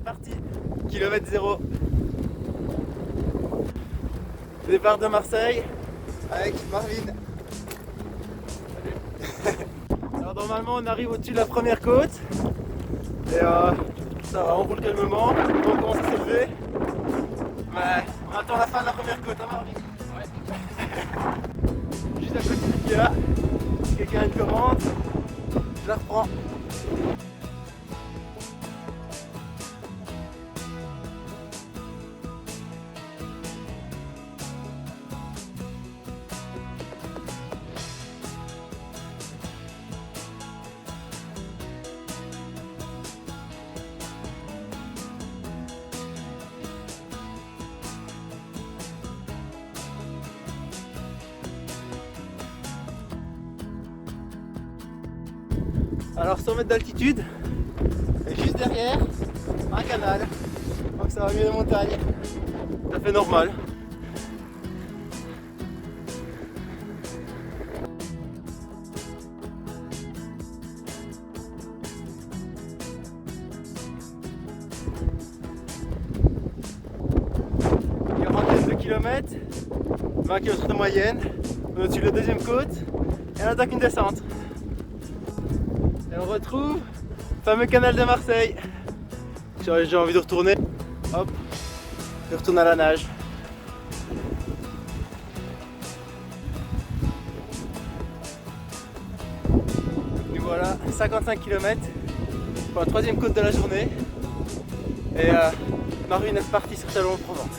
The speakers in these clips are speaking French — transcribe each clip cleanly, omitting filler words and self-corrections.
c'est parti. Kilomètre 0. Départ de Marseille avec Marvin. Alors normalement on arrive au-dessus de la première côte. Et ça va, on roule calmement, on commence à s'élever. Mais on attend la fin de la première côte, hein Marvin? Ouais. Juste à côté d'Ikea, si quelqu'un a une commande, je la reprends. Alors 100 mètres d'altitude et juste derrière un canal, donc ça va mieux les montagnes, ça fait normal. Il y a une vingtaine de kilomètres, 20 km de moyenne, on est au-dessus de la deuxième côte et on attaque une descente. Et on retrouve le fameux canal de Marseille. J'ai envie de retourner. Hop, je retourne à la nage. Nous voilà, 55 km pour la troisième côte de la journée. Et Marvin est parti sur Chalon en Provence.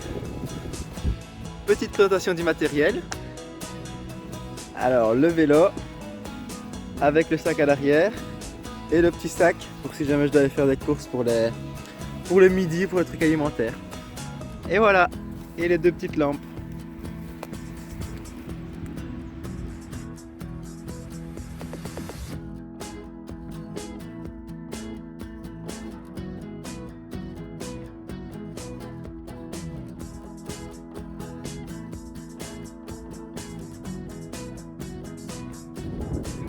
Petite présentation du matériel. Alors le vélo avec le sac à l'arrière. Et le petit sac pour si jamais je dois aller faire des courses pour le midi, pour les trucs alimentaires. Et voilà, et les deux petites lampes.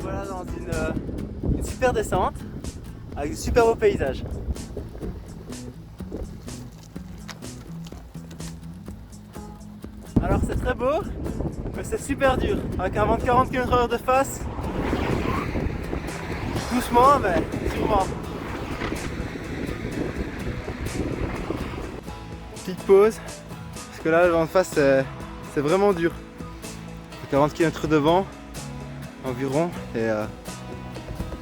Voilà dans une super descente avec de super beaux paysages. Alors c'est très beau, mais c'est super dur avec un vent de 40 km/h de face. Doucement mais sûrement. Petite pause, parce que là le vent de face c'est vraiment dur. 40 km de vent environ et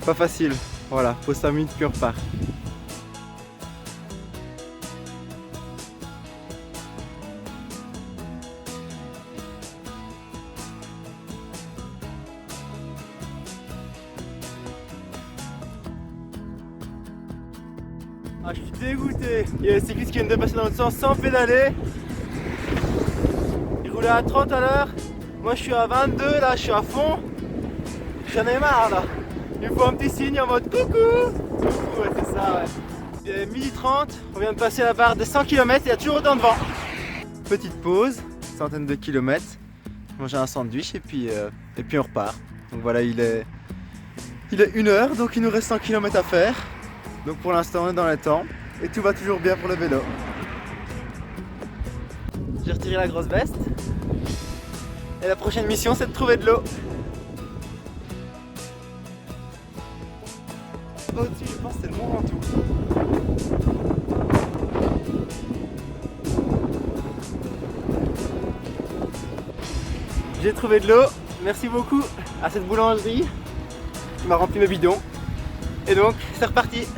pas facile. Voilà, pause 5 minutes puis on repart. Ah, je suis dégoûté. Il y a des cyclistes qui viennent de passer dans l'autre sens sans pédaler. Ils roulaient à 30 à l'heure. Moi je suis à 22, là je suis à fond. J'en ai marre là. Il me faut un petit signe en mode coucou. Ouais, c'est ça, ouais. Il est 12h30, on vient de passer la barre des 100 km, il y a toujours autant de vent. Petite pause, centaine de kilomètres. Manger un sandwich et puis on repart. Donc voilà, il est 1h, donc il nous reste 100 km à faire. Donc pour l'instant on est dans les temps et tout va toujours bien pour le vélo. J'ai retiré la grosse veste. Et la prochaine mission c'est de trouver de l'eau. Au-dessus je pense que c'est le Mont Ventoux. J'ai trouvé de l'eau, merci beaucoup à cette boulangerie qui m'a rempli mes bidons. Et donc c'est reparti.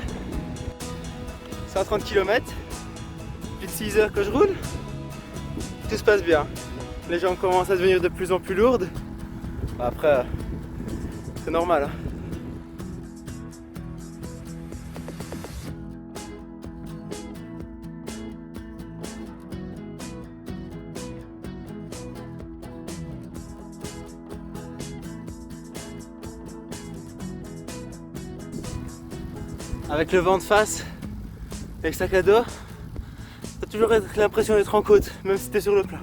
130 km, plus de 6 heures que je roule. Tout se passe bien. Les jambes commencent à devenir de plus en plus lourdes. Après, c'est normal. Avec le vent de face et le sac à dos, t'as toujours l'impression d'être en côte, même si t'es sur le plat.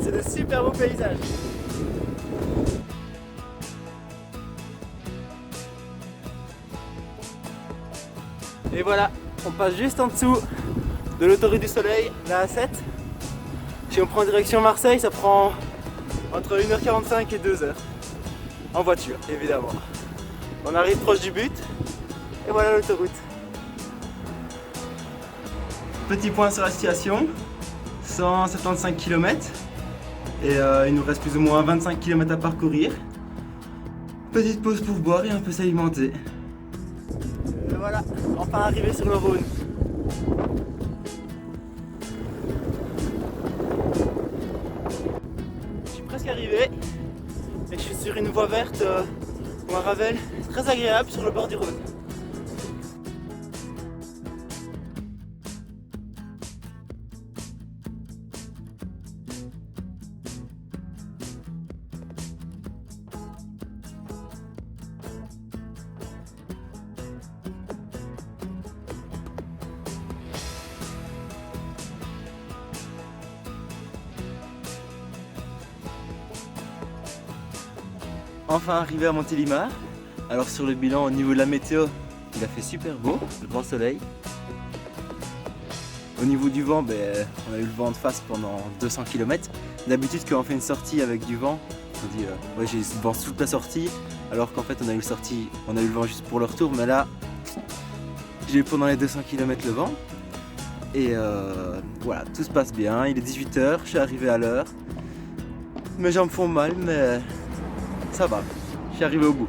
C'est de super beaux paysages. Et voilà, on passe juste en dessous de l'autoroute du Soleil, la A7. Si on prend direction Marseille, ça prend entre 1h45 et 2h. En voiture, évidemment. On arrive proche du but. Et voilà l'autoroute. Petit point sur la situation. 175 km. Et il nous reste plus ou moins 25 km à parcourir. Petite pause pour boire et un peu s'alimenter. Et voilà, enfin arrivé sur le Rhône. Je suis presque arrivé et je suis sur une voie verte ou un ravel très agréable sur le bord du Rhône. Enfin arrivé à Montélimar. Alors sur le bilan au niveau de la météo, il a fait super beau, le grand soleil. Au niveau du vent, on a eu le vent de face pendant 200 km. D'habitude quand on fait une sortie avec du vent, on dit ouais, j'ai le vent toute la sortie, alors qu'en fait on a eu le vent juste pour le retour, mais là j'ai eu pendant les 200 km le vent. Et voilà, tout se passe bien, il est 18h, je suis arrivé à l'heure. Mes jambes font mal, mais ça va, je suis arrivé au bout.